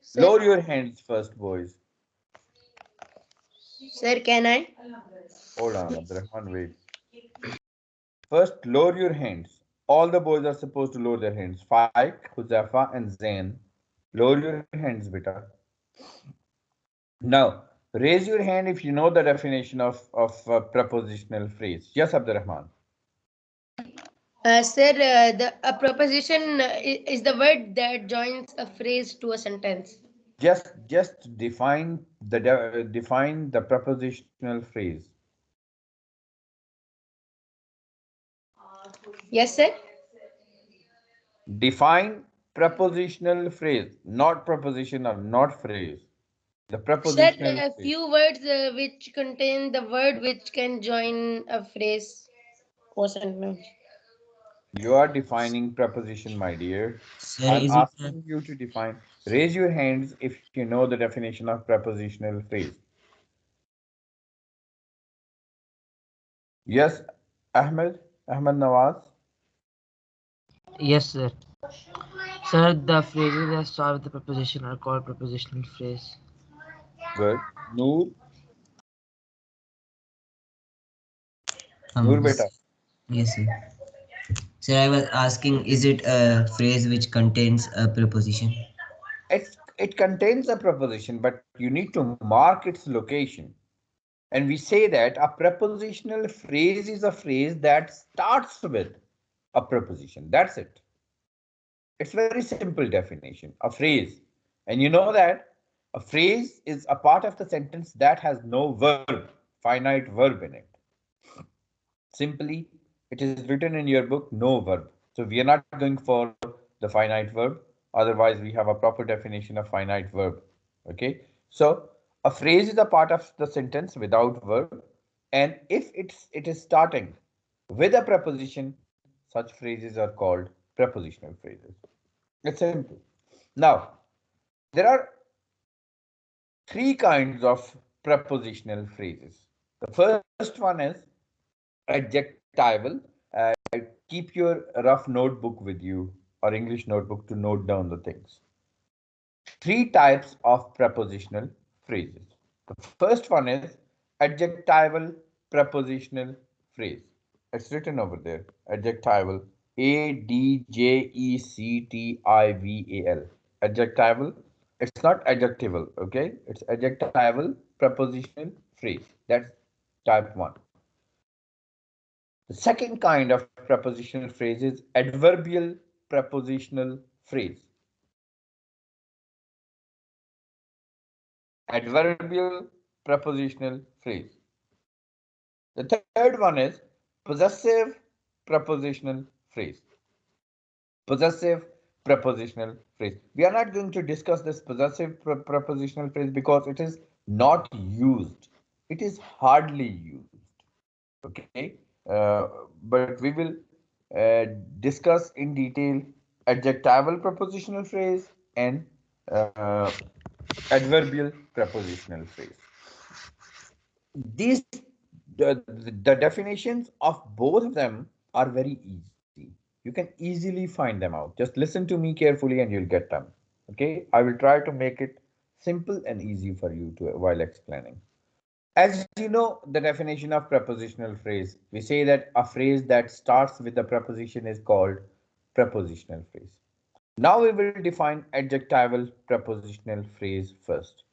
Sir, Lower your hands first, boys. sir, can I? Hold on, Abdurrahman, wait. First, lower your hands. All the boys are supposed to lower their hands. Faik, Huzafa, and Zain. Lower your hands, beta. Now, raise your hand if you know the definition of a prepositional phrase. Yes, Abdurrahman. Sir, a preposition is the word that joins a phrase to a sentence. Just define the prepositional phrase. Yes, sir. Define prepositional phrase, not preposition or not phrase. The Sir, prepositional a phrase. few words which contain the word which can join a phrase or sentence. You are defining preposition, my dear. Sir, I'm is it asking you to define. Raise your hands if you know the definition of prepositional phrase. Yes, Ahmed Nawaz. yes, sir. Sir, the phrases that start with the preposition are called prepositional phrase. Good. Noor, Noor Um, beta. yes, sir. Sir, I was asking, is it a phrase which contains a preposition? It contains a preposition, but you need to mark its location. And we say that a prepositional phrase is a phrase that starts with a preposition. That's it. It's very simple definition. A phrase. And you know that a phrase is a part of the sentence that has no verb, finite verb in it. Simply, it is written in your book, no verb. So we are not going for the finite verb. Otherwise, we have a proper definition of finite verb. Okay. So a phrase is a part of the sentence without verb. And if it is starting with a preposition, such phrases are called prepositional phrases. It's simple. Now, there are three kinds of prepositional phrases. The first one is adjectival. Keep your rough notebook with you or English notebook to note down the things. Three types of prepositional phrases. The first one is adjectival prepositional phrase. It's written over there. Adjectival. Adjectival. Adjectival. It's not adjectival, okay? It's adjectival prepositional phrase. That's type one. The second kind of prepositional phrase is adverbial prepositional phrase. Adverbial prepositional phrase. The third one is possessive prepositional phrase. Possessive prepositional phrase. We are not going to discuss this possessive prepositional phrase because it is not used. It is hardly used. Okay, but we will discuss in detail adjectival prepositional phrase and uh, adverbial prepositional phrase. These the definitions of both of them are very easy. You can easily find them out. Just listen to me carefully and you'll get them. Okay, I will try to make it simple and easy for you to while explaining. As you know, the definition of prepositional phrase, we say that a phrase that starts with the preposition is called prepositional phrase. Now we will define adjectival prepositional phrase first.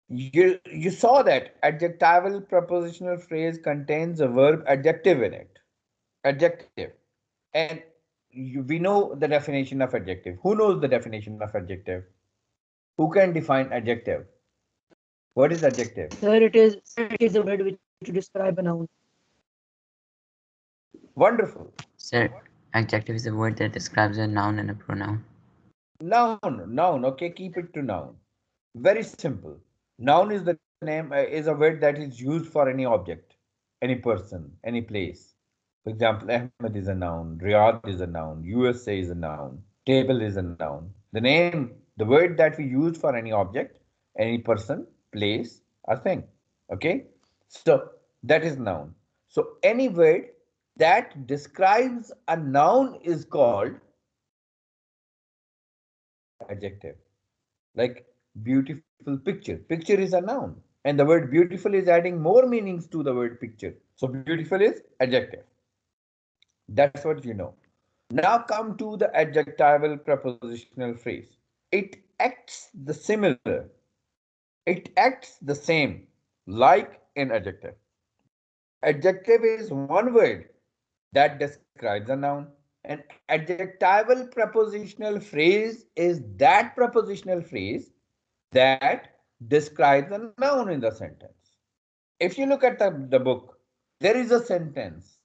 You saw that adjectival prepositional phrase contains a verb adjective in it. Adjective. And we know the definition of adjective. Who knows the definition of adjective? Who can define adjective? What is adjective? Sir, it is a word which describe a noun. Wonderful. Sir, adjective is a word that describes a noun and a pronoun. Noun. Okay, keep it to noun. Very simple. Noun is the name, is a word that is used for any object, any person, any place. For example, Ahmed is a noun, Riyadh is a noun, USA is a noun, table is a noun. The name, the word that we use for any object, any person, place, or thing. Okay? So that is noun. So any word that describes a noun is called adjective. Like beautiful picture. Picture is a noun. And the word beautiful is adding more meanings to the word picture. So beautiful is adjective. That's what you know. Now come to the adjectival prepositional phrase. It acts the similar. It acts the same like an adjective. Adjective is one word that describes a noun. An adjectival prepositional phrase is that prepositional phrase that describes a noun in the sentence. If you look at the book, there is a sentence.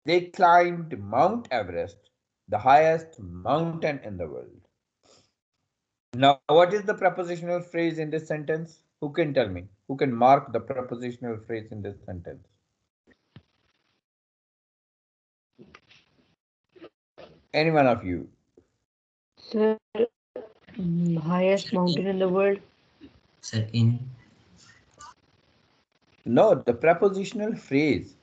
They climbed Mount Everest, the highest mountain in the world. Now, what is the prepositional phrase in this sentence? Who can tell me? Who can mark the prepositional phrase in this sentence? Any one of you? Sir, highest mountain in the world. Sir, in. No, the prepositional phrase.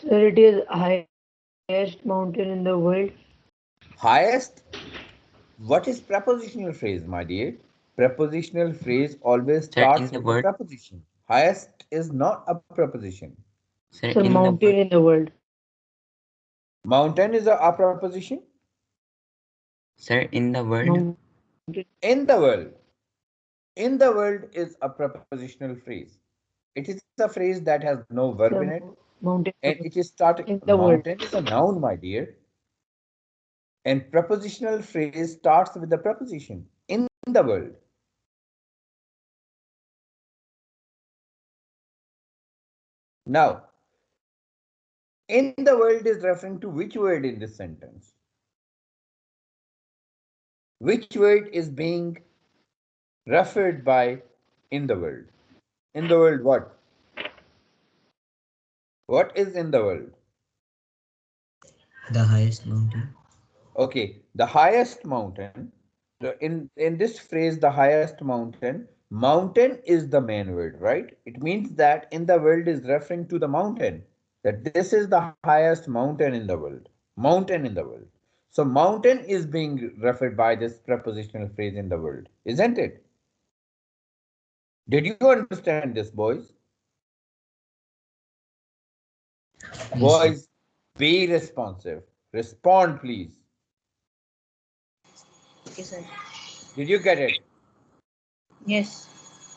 Sir, it is highest mountain in the world. Highest. What is prepositional phrase, my dear? Prepositional phrase always Sir, in starts the with the word. preposition. Highest is not a preposition. Sir, Sir, in the mountain word. in the world. Mountain is a preposition. Sir, in the world. Mountain. In the world. In the world is a prepositional phrase. It is a phrase that has no verb in Sir, it, mountain and it is starting. in the world. Mountain is a noun, my dear. And prepositional phrase starts with the preposition in the world. Now, in the world is referring to which word in this sentence? Which word is being referred by in the world? In the world, what? What is in the world? The highest mountain. Okay, the highest mountain. In this phrase, the highest mountain, mountain is the main word, right? It means that in the world is referring to the mountain, that this is the highest mountain in the world. Mountain in the world. So mountain is being referred by this prepositional phrase in the world, isn't it? Did you understand this, boys? Yes, sir. Boys, be responsive. Respond, please. Okay, sir. Did you get it? Yes.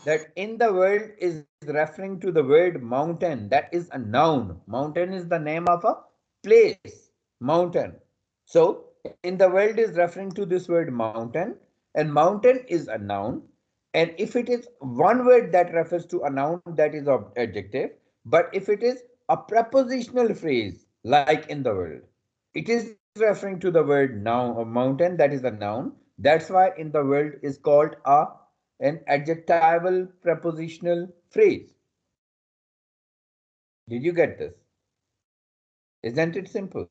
That in the world is referring to the word mountain. That is a noun. Mountain is the name of a place. Mountain. So in the world is referring to this word mountain, and mountain is a noun. And if it is one word that refers to a noun, that is an adjective. But if it is a prepositional phrase, like in the world, it is referring to the word noun or mountain, that is a noun. That's why in the world is called an adjectival prepositional phrase. Did you get this? Isn't it simple?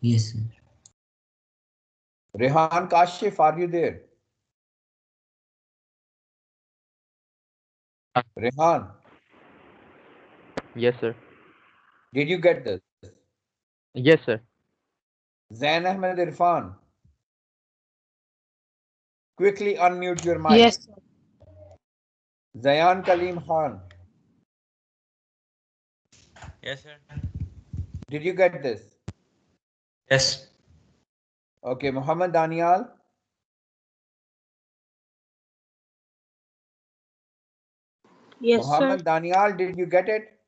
Yes, sir. Rehan Kashif, are you there? Rehan, Yes, sir. did you get this? Yes, sir. Zain Ahmed Irfan, quickly unmute your mic. Yes. Zayan Kaleem Khan, Yes, sir. did you get this? Yes. Okay, Muhammad Danial, Yes, sir. Muhammad Danial, did you get it?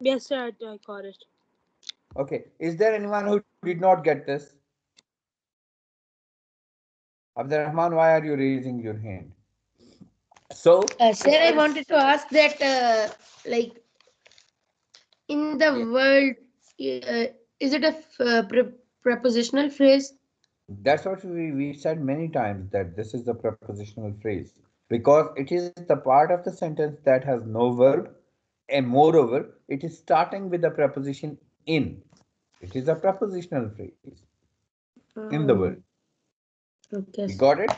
Yes, sir. I got it. Okay, is there anyone who did not get this? Abdurrahman, why are you raising your hand? So, Sir, I wanted to ask that, like, in the yeah, world, is it a prepositional phrase? that's what we said many times that this is the prepositional phrase because it is the part of the sentence that has no verb, and moreover, it is starting with the preposition in. It is a prepositional phrase in the world. Okay. You got it?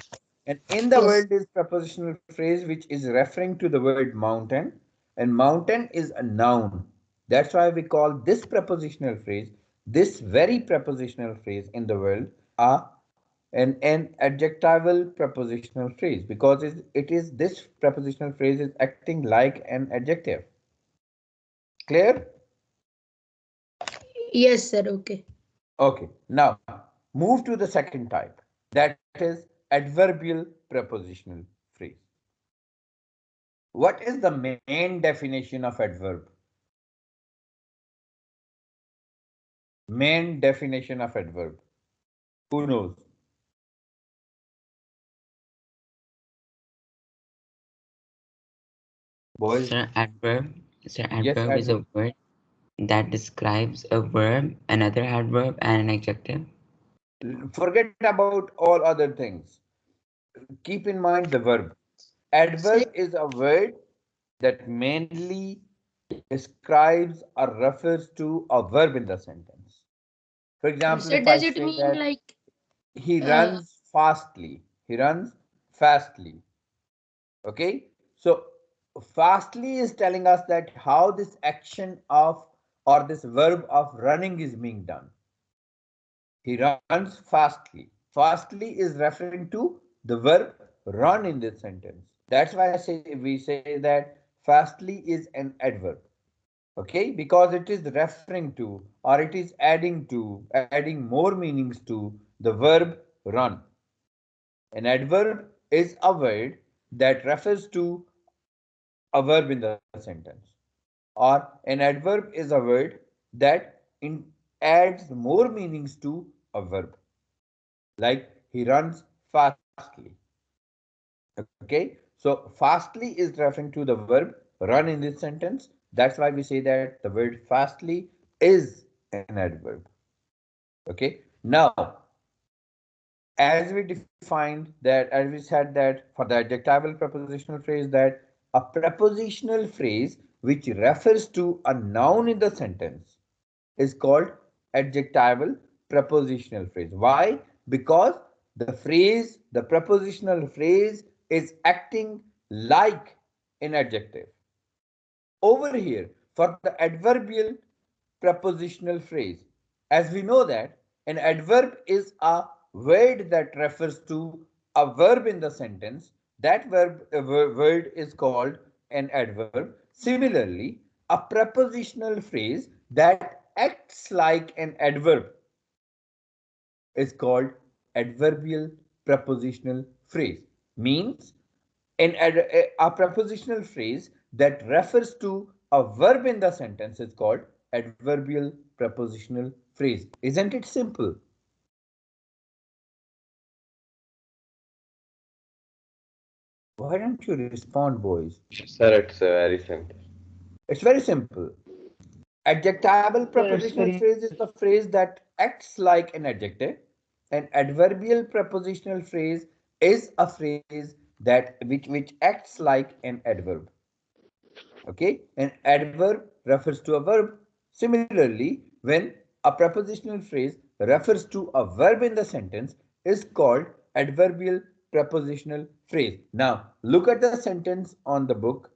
And in the Yes. world is prepositional phrase which is referring to the word mountain, and mountain is a noun. That's why we call this prepositional phrase this very prepositional phrase in the world are an adjectival prepositional phrase because it is this prepositional phrase is acting like an adjective. Clear? Yes, sir. Okay. Okay, now move to the second type, that is adverbial prepositional phrase. What is the main definition of adverb? Main definition of adverb. Who knows? Boys? Sir, Yes, adverb is a adverb. word that describes a verb, another adverb, and an adjective. Forget about all other things. Keep in mind the verb. Sir, Adverb is a word that mainly describes or refers to a verb in the sentence. For example, sir, if I does it say mean that like he uh, runs fastly, he runs fastly. Okay, so fastly is telling us that how this action of or this verb of running is being done. He runs fastly. Fastly is referring to the verb run in this sentence. That's why we say that fastly is an adverb. Okay, because it is referring to or it is adding more meanings to the verb run. An adverb is a word that refers to a verb in the sentence, or an adverb is a word that adds more meanings to a verb, like he runs fastly. Okay, so fastly is referring to the verb run in this sentence. That's why we say that the word fastly is an adverb. Okay, now as we defined that, as we said that for the adjectival prepositional phrase, that a prepositional phrase which refers to a noun in the sentence is called adjectival prepositional phrase. Why? Because the prepositional phrase is acting like an adjective. Over here, for the adverbial prepositional phrase, as we know that an adverb is a word that refers to a verb in the sentence. That word is called an adverb. Similarly, a prepositional phrase that acts like an adverb is called adverbial prepositional phrase. Means a prepositional phrase that refers to a verb in the sentence is called adverbial prepositional phrase. Isn't it simple? Why don't you respond, boys? Sir, it's very simple. It's very simple. Adjectival Sir, it's prepositional very phrase is the phrase that acts like an adjective. An adverbial prepositional phrase is a phrase that which acts like an adverb. Okay, an adverb refers to a verb. Similarly, when a prepositional phrase refers to a verb in the sentence is called adverbial prepositional phrase. Now look at the sentence on the book.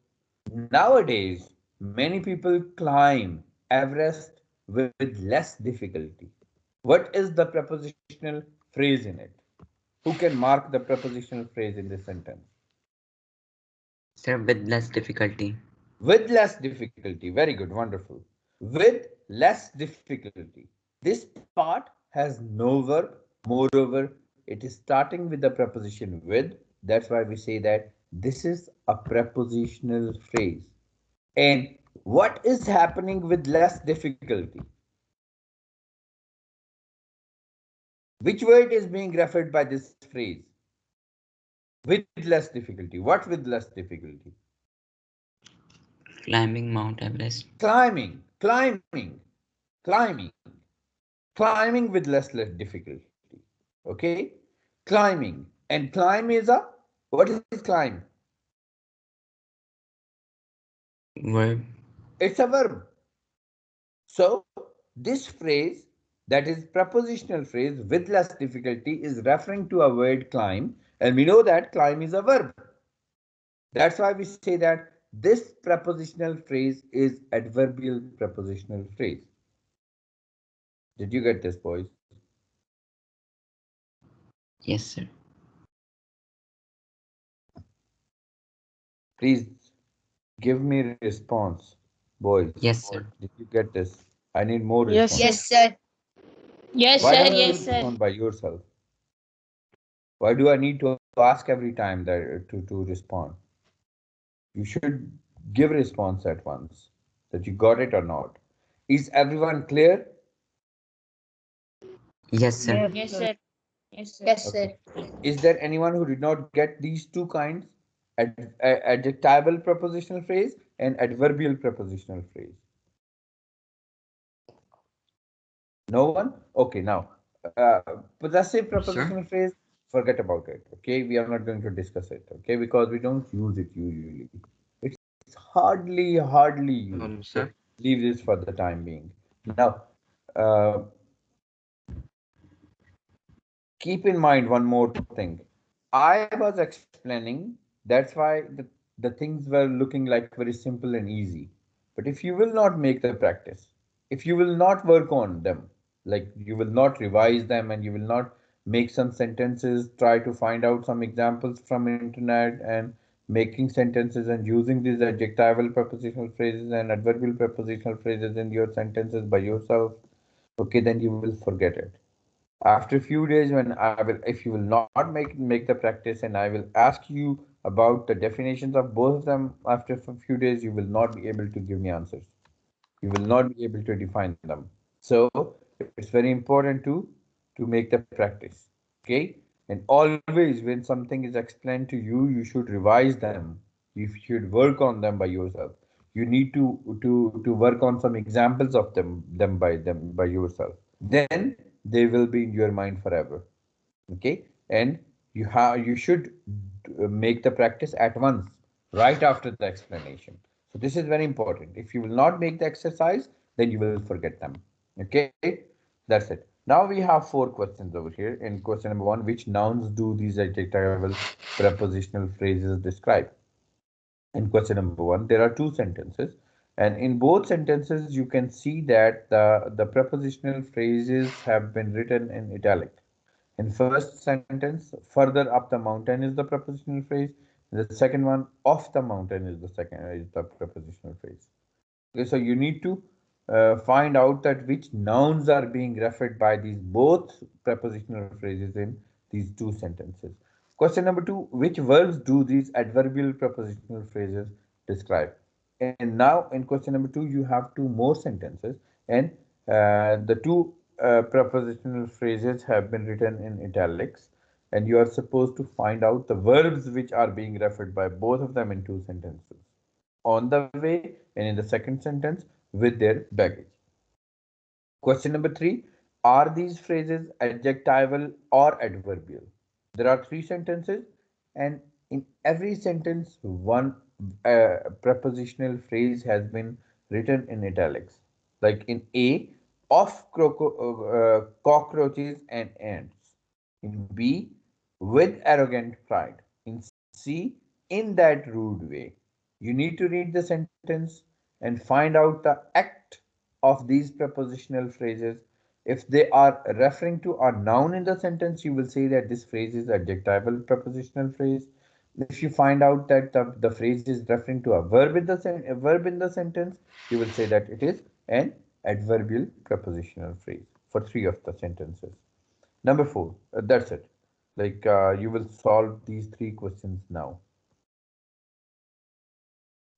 Nowadays many people climb Everest with less difficulty. What is the prepositional phrase in it? Who can mark the prepositional phrase in this sentence? Sir, with less difficulty. With less difficulty. Very good, wonderful. With less difficulty. This part has no verb. Moreover, it is starting with the preposition with. That's why we say that this is a prepositional phrase. And what is happening with less difficulty? Which word is being referred by this phrase? With less difficulty. What with less difficulty? Climbing Mount Everest. Climbing, climbing, climbing, climbing with less difficulty. Okay, climbing, and climb is a, what is climb? Verb. It's a verb. So this phrase, that is prepositional phrase with less difficulty, is referring to a word climb, and we know that climb is a verb. That's why we say that this prepositional phrase is adverbial prepositional phrase. Did you get this, boys? Yes, sir. Please give me response, boys. Yes, sir. Did you get this? I need more Yes, response. sir. Yes, sir. Yes, Why sir. don't you Yes, sir. respond by yourself? Why do I need to ask every time that to respond? You should give response at once that you got it or not. Is everyone clear? Yes, sir. Yes, Yes, sir. sir. Yes, sir. Yes, Okay. sir. Is there anyone who did not get these two kinds? Adjectival prepositional phrase and adverbial prepositional phrase. No one? Okay, now possessive Sir? prepositional phrase, forget about it. Okay, we are not going to discuss it. Okay, because we don't use it usually. It's hardly used. Sir. Okay, leave this for the time being. Now, uh, keep in mind one more thing. I was explaining, that's why the things were looking like very simple and easy. But if you will not make the practice, if you will not work on them, like you will not revise them and you will not make some sentences, try to find out some examples from internet and making sentences and using these adjectival prepositional phrases and adverbial prepositional phrases in your sentences by yourself, okay, then you will forget it after a few days. When I will, if you will not make the practice and I will ask you about the definitions of both of them after a few days, you will not be able to give me answers. You will not be able to define them. So it's very important to make the practice. Okay, and always when something is explained to you, you should revise them. You should work on them by yourself. You need to work on some examples of them by yourself. Then they will be in your mind forever. Okay, and you should make the practice at once, right after the explanation. So this is very important. If you will not make the exercise, then you will forget them. Okay, that's it. Now we have four questions over here. In question number one, which nouns do these adjectival prepositional phrases describe? In question number one, there are two sentences, and in both sentences you can see that the prepositional phrases have been written in italic. In first sentence, further up the mountain is the prepositional phrase. The second one, off the mountain is the prepositional phrase. Okay, so you need to find out that which nouns are being referred by these both prepositional phrases in these two sentences. Question number two, which verbs do these adverbial prepositional phrases describe? And now in question number two, you have two more sentences, and the two prepositional phrases have been written in italics, and you are supposed to find out the verbs which are being referred by both of them in two sentences, on the way and in the second sentence with their baggage. Question number three, are these phrases adjectival or adverbial? There are three sentences, and in every sentence, one prepositional phrase has been written in italics. Like in A, of cockroaches and ants. In B, with arrogant pride. In C, in that rude way. You need to read the sentence and find out the act of these prepositional phrases. If they are referring to a noun in the sentence, you will say that this phrase is adjectival prepositional phrase. If you find out that the phrase is referring to a verb in a verb in the sentence, you will say that it is an adverbial prepositional phrase for three of the sentences. Number four, that's it. Like you will solve these three questions now.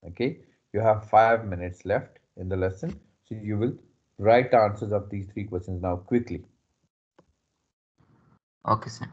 Okay, you have 5 minutes left in the lesson, so you will write the answers of these three questions now quickly. Okay, sir.